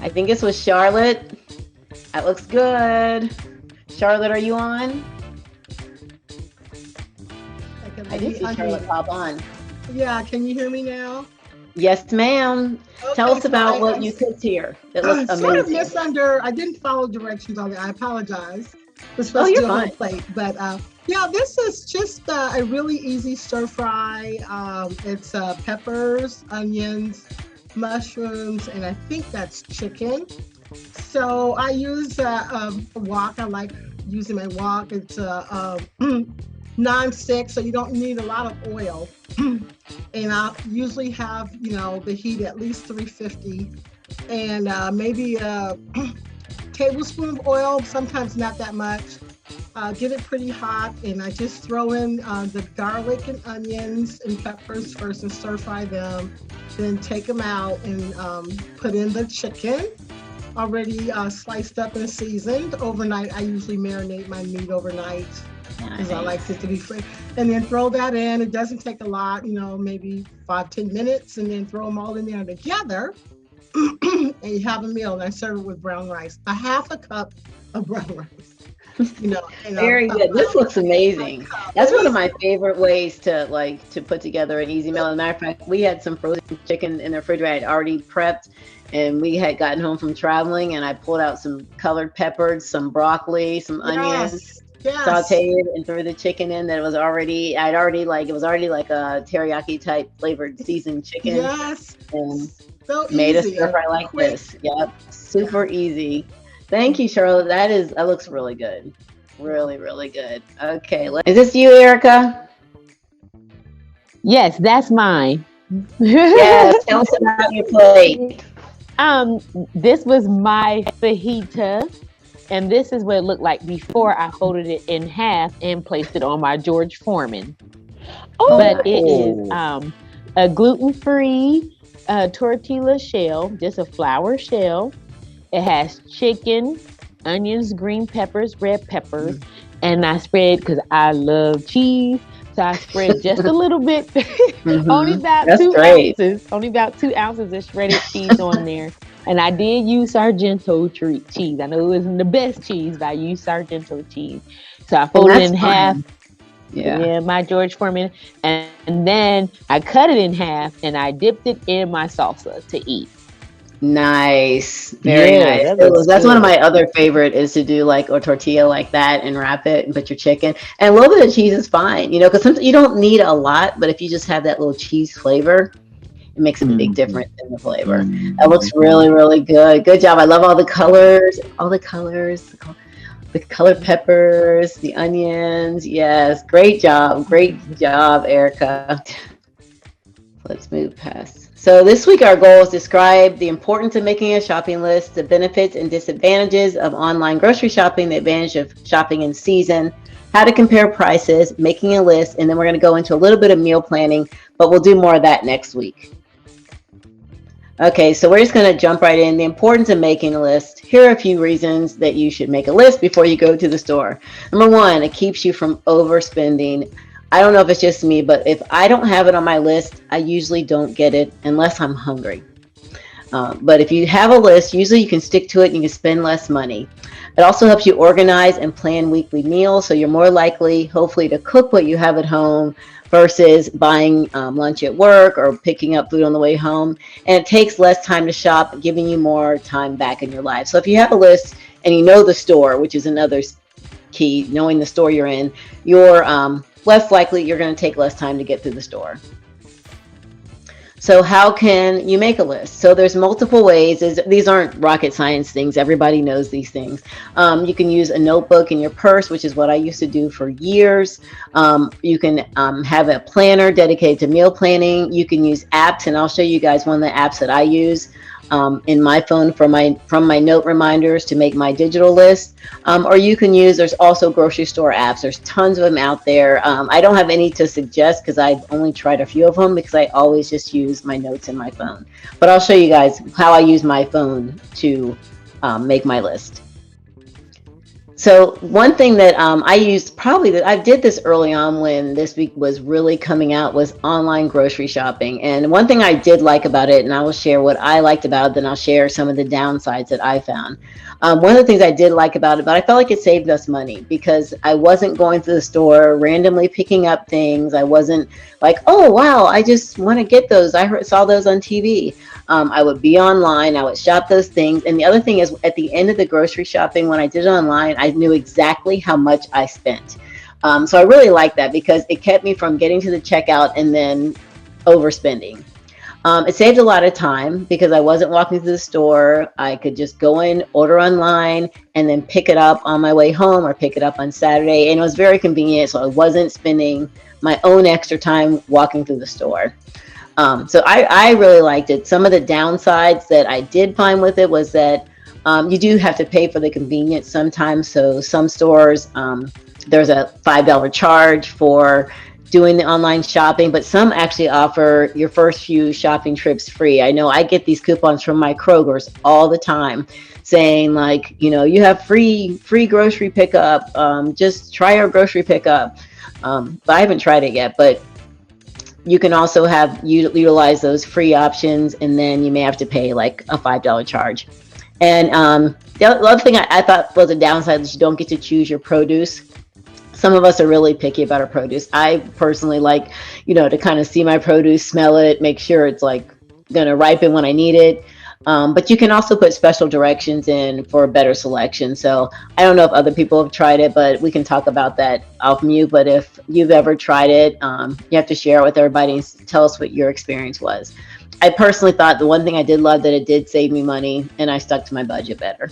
I think it's with Charlotte. That looks good. Charlotte, are you on? Okay, I did maybe see Charlotte pop on. yeah, can you hear me now? Yes, ma'am. Tell Okay, us so about what you cooked here. It looks I sort of amazing. I didn't follow directions on it. I apologize. We're Oh, supposed to you're do a whole fine. plate, but yeah, this is just a really easy stir fry. It's peppers, onions, mushrooms, and I think that's chicken. So I use a wok. I like using my wok. It's non-stick, so you don't need a lot of oil. And I usually have, the heat at least 350 and maybe a tablespoon of oil, sometimes not that much. Get it pretty hot, and I just throw in the garlic and onions and peppers first and stir fry them. Then take them out and put in the chicken already sliced up and seasoned overnight. I usually marinate my meat overnight because I like Nice. it to be fresh. And then throw that in. It doesn't take a lot, maybe 5, 10 minutes, and then throw them all in there together. And you have a meal. And I serve it with brown rice, a half a cup of brown rice. Very good. This looks amazing. That's It one of is. my favorite ways to put together an easy meal. As a matter of fact, we had some frozen chicken in the refrigerator I had already prepped, and we had gotten home from traveling, and I pulled out some colored peppers, some broccoli, some onions, Yes, yes, sauteed and threw the chicken in that it was already I'd already like it was already like a teriyaki type flavored seasoned chicken yes. and So made a easy stir and fry like quick. this. Yep. Yeah. Super easy. Thank you, Charlotte. That looks really good. Really, really good. Okay. Is this you, Erica? Yes, that's mine. Yes. Tell us about your plate. um, this was my fajita, and this is what it looked like before I folded it in half and placed it on my George Foreman. Oh, But nice. it is Oh, a gluten-free tortilla shell, just a flour shell. It has chicken, onions, green peppers, red peppers, and I spread because I love cheese. So I spread just a little bit, only about That's two great. ounces, only about 2 ounces of shredded cheese on there. And I did use Sargento treat cheese. I know it wasn't the best cheese, but I used Sargento cheese. So I And folded it that's in half. fine. Yeah. Yeah, my George Foreman, and then I cut it in half and I dipped it in my salsa to eat. Nice. Very yeah, nice. that looks That's one of good. my other favorite is to do like a tortilla like that and wrap it and put your chicken. And a little bit of cheese is fine, because sometimes you don't need a lot, but if you just have that little cheese flavor, it makes a big Hmm. difference in the flavor. That looks Hmm. really, really good. Good job. I love all the colors, the colored peppers, the onions. Yes, great job. Great job, Erica. Let's move past. So this week our goal is describe the importance of making a shopping list, the benefits and disadvantages of online grocery shopping, the advantage of shopping in season, how to compare prices, making a list, and then we're going to go into a little bit of meal planning, but we'll do more of that next week. Okay, so we're just going to jump right in. The importance of making a list. Here are a few reasons that you should make a list before you go to the store. Number one, it keeps you from overspending. I don't know if it's just me, but if I don't have it on my list, I usually don't get it unless I'm hungry. But if you have a list, usually you can stick to it and you can spend less money. It also helps you organize and plan weekly meals, so you're more likely, hopefully, to cook what you have at home versus buying lunch at work or picking up food on the way home. And it takes less time to shop, giving you more time back in your life. So if you have a list and you know the store, which is another key, knowing the store you're in, you're less likely you're going to take less time to get through the store. So how can you make a list? So there's multiple ways. These aren't rocket science things. Everybody knows these things. You can use a notebook in your purse, which is what I used to do for years. You can have a planner dedicated to meal planning. You can use apps, and I'll show you guys one of the apps that I use in my phone from my note reminders to make my digital list. Or you can use, there's also grocery store apps. There's tons of them out there. I don't have any to suggest because I've only tried a few of them because I always just use my notes in my phone. But I'll show you guys how I use my phone to make my list. So one thing that I used probably that I did this early on when this week was really coming out was online grocery shopping. And one thing I did like about it, and I will share what I liked about it, then I'll share some of the downsides that I found. One of the things I did like about it, but I felt like it saved us money because I wasn't going to the store randomly picking up things. I wasn't like, oh wow, I just want to get those. Saw those on TV. I would be online, I would shop those things. And the other thing is, at the end of the grocery shopping, when I did it online, I knew exactly how much I spent. So I really liked that because it kept me from getting to the checkout and then overspending. It saved a lot of time because I wasn't walking to the store. I could just go in, order online, and then pick it up on my way home or pick it up on Saturday. And it was very convenient, so I wasn't spending my own extra time walking through the store. So I really liked it. Some of the downsides that I did find with it was that you do have to pay for the convenience sometimes. So some stores, there's a $5 charge for doing the online shopping, but some actually offer your first few shopping trips free. I know I get these coupons from my Kroger's all the time saying like, you have free grocery pickup. Just try our grocery pickup. But I haven't tried it yet, but you can also utilize those free options, and then you may have to pay like a $5 charge. And the other thing I thought was a downside is you don't get to choose your produce. Some of us are really picky about our produce. I personally like, to kind of see my produce, smell it, make sure it's like going to ripen when I need it. But you can also put special directions in for a better selection. So I don't know if other people have tried it, but we can talk about that off mute. But if you've ever tried it, you have to share it with everybody and tell us what your experience was. I personally thought the one thing I did love that it did save me money and I stuck to my budget better.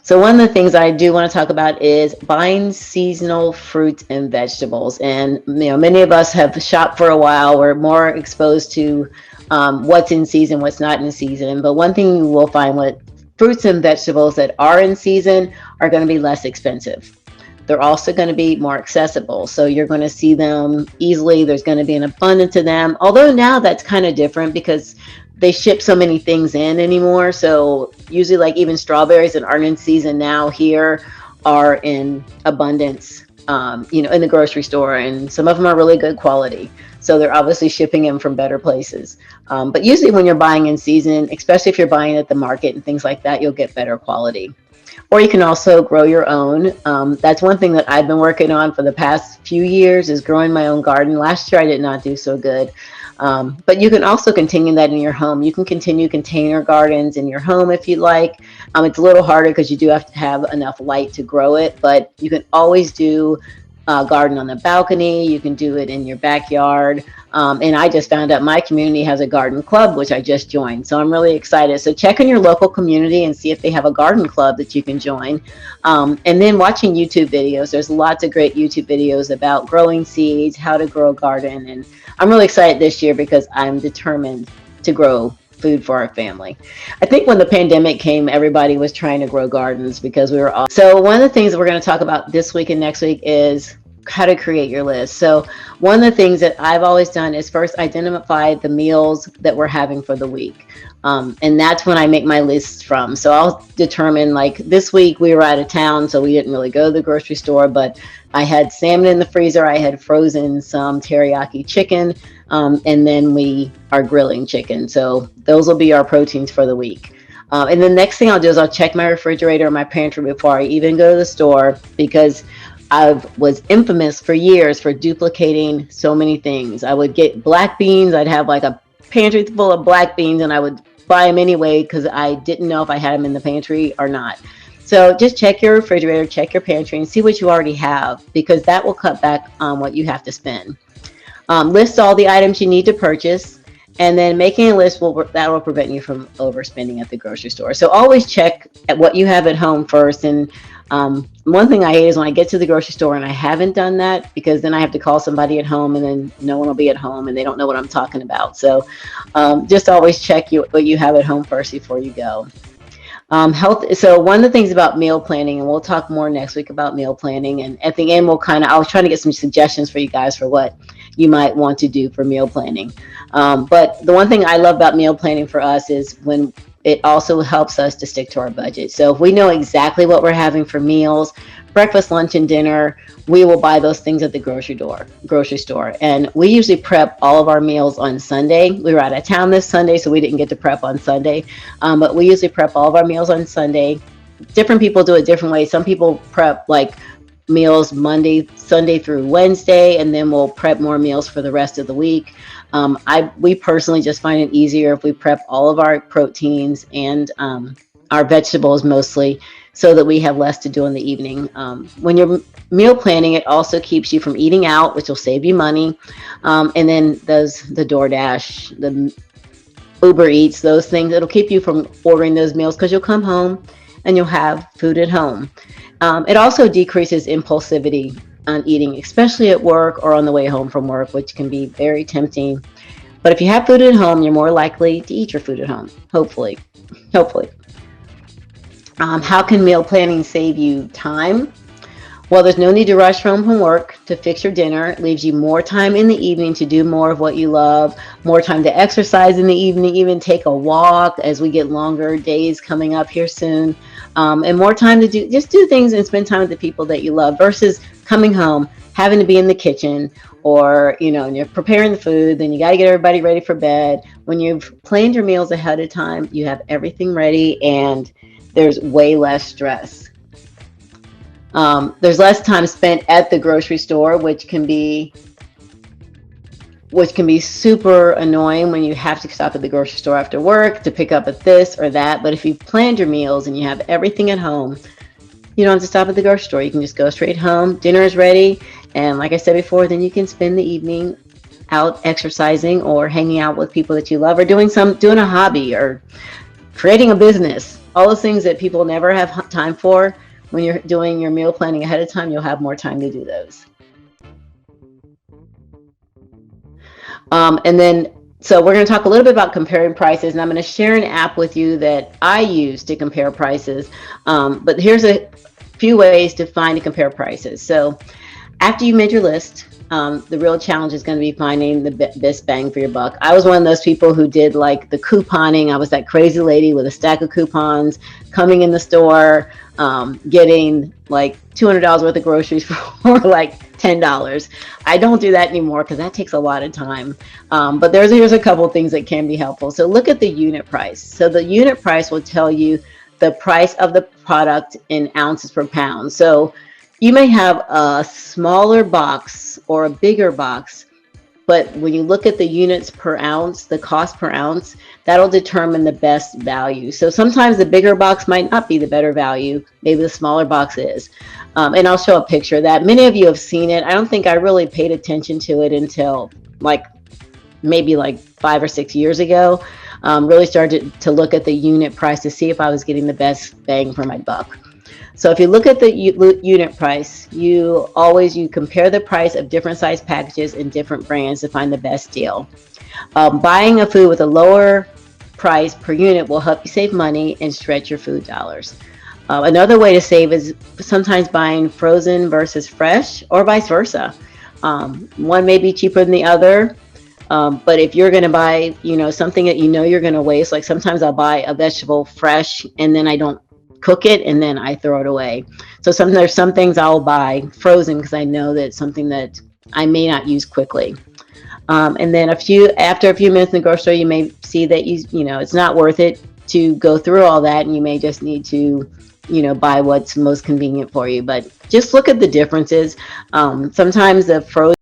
So one of the things I do want to talk about is buying seasonal fruits and vegetables. And many of us have shopped for a while. We're more exposed to what's in season, what's not in season. But one thing you will find with fruits and vegetables that are in season are going to be less expensive. They're also going to be more accessible. So you're going to see them easily. There's going to be an abundance of them. Although now that's kind of different because they ship so many things in anymore. So usually like even strawberries that aren't in season now here are in abundance, in the grocery store. And some of them are really good quality. So they're obviously shipping them from better places. But usually when you're buying in season, especially if you're buying at the market and things like that, you'll get better quality. Or you can also grow your own. That's one thing that I've been working on for the past few years is growing my own garden. Last year I did not do so good. But you can also continue that in your home. You can continue container gardens in your home if you like. It's a little harder because you do have to have enough light to grow it, but you can always do garden on the balcony. You can do it in your backyard. And I just found out my community has a garden club, which I just joined. So I'm really excited. So check in your local community and see if they have a garden club that you can join. And then watching YouTube videos. There's lots of great YouTube videos about growing seeds, how to grow a garden. And I'm really excited this year because I'm determined to grow food for our family. I think when the pandemic came, everybody was trying to grow gardens because we were all. So one of the things that we're going to talk about this week and next week is how to create your list. So one of the things that I've always done is first identify the meals that we're having for the week. And that's when I make my list from. So I'll determine like this week we were out of town, so we didn't really go to the grocery store, but I had salmon in the freezer. I had frozen some teriyaki chicken. And then we are grilling chicken. So those will be our proteins for the week. And the next thing I'll do is I'll check my refrigerator or my pantry before I even go to the store because I was infamous for years for duplicating so many things. I would get black beans. I'd have like a pantry full of black beans and I would buy them anyway because I didn't know if I had them in the pantry or not. So just check your refrigerator, check your pantry and see what you already have because that will cut back on what you have to spend. List all the items you need to purchase, and then making a list will prevent you from overspending at the grocery store. So always check at what you have at home first. And one thing I hate is when I get to the grocery store and I haven't done that because then I have to call somebody at home and then no one will be at home and they don't know what I'm talking about. So just always check what you have at home first before you go. Health. So one of the things about meal planning, and we'll talk more next week about meal planning. And at the end, I was trying to get some suggestions for you guys for what you might want to do for meal planning. But the one thing I love about meal planning for us is when it also helps us to stick to our budget. So if we know exactly what we're having for meals, breakfast, lunch, and dinner, we will buy those things at the grocery store. And we usually prep all of our meals on Sunday. We were out of town this Sunday, so we didn't get to prep on Sunday. But we usually prep all of our meals on Sunday. Different people do it different ways. Some people prep like meals Sunday through Wednesday, and then we'll prep more meals for the rest of the week. We personally just find it easier if we prep all of our proteins and our vegetables mostly, so that we have less to do in the evening. When you're meal planning, it also keeps you from eating out, which will save you money. And then the DoorDash, the Uber Eats, those things, it'll keep you from ordering those meals because you'll come home and you'll have food at home. It also decreases impulsivity on eating, especially at work or on the way home from work, which can be very tempting. But if you have food at home, you're more likely to eat your food at home, hopefully. How can meal planning save you time? Well, there's no need to rush home from work to fix your dinner. It leaves you more time in the evening to do more of what you love, more time to exercise in the evening, even take a walk as we get longer days coming up here soon, and more time to do things and spend time with the people that you love versus coming home, having to be in the kitchen, or and you're preparing the food, then you got to get everybody ready for bed. When you've planned your meals ahead of time, you have everything ready and there's way less stress. There's less time spent at the grocery store, which can be super annoying when you have to stop at the grocery store after work to pick up at this or that. But if you've planned your meals and you have everything at home, you don't have to stop at the grocery store. You can just go straight home. Dinner is ready. And like I said before, then you can spend the evening out exercising or hanging out with people that you love, or doing a hobby or creating a business. All those things that people never have time for. When you're doing your meal planning ahead of time, you'll have more time to do those. So we're going to talk a little bit about comparing prices, and I'm going to share an app with you that I use to compare prices. But here's a few ways to find and compare prices. So after you made your list, the real challenge is going to be finding the best bang for your buck. I was one of those people who did like the couponing. I was that crazy lady with a stack of coupons coming in the store, getting like $200 worth of groceries for like $10. I don't do that anymore because that takes a lot of time. But here's a couple things that can be helpful. So look at the unit price. So the unit price will tell you the price of the product in ounces per pound. So you may have a smaller box or a bigger box, but when you look at the units per ounce, the cost per ounce, that'll determine the best value. So sometimes the bigger box might not be the better value. Maybe the smaller box is. And I'll show a picture of that. Many of you have seen it. I don't think I really paid attention to it until maybe 5 or 6 years ago. Really started to look at the unit price to see if I was getting the best bang for my buck. So if you look at the unit price, you compare the price of different size packages and different brands to find the best deal. Buying a food with a lower price per unit will help you save money and stretch your food dollars. Another way to save is sometimes buying frozen versus fresh, or vice versa. One may be cheaper than the other, but if you're going to buy, something that you're going to waste, like sometimes I'll buy a vegetable fresh and then I don't cook it and then I throw it away. So there's some things I'll buy frozen because I know that it's something that I may not use quickly. And then after a few minutes in the grocery store, you may see that it's not worth it to go through all that, and you may just need to buy what's most convenient for you. But just look at the differences. Sometimes the frozen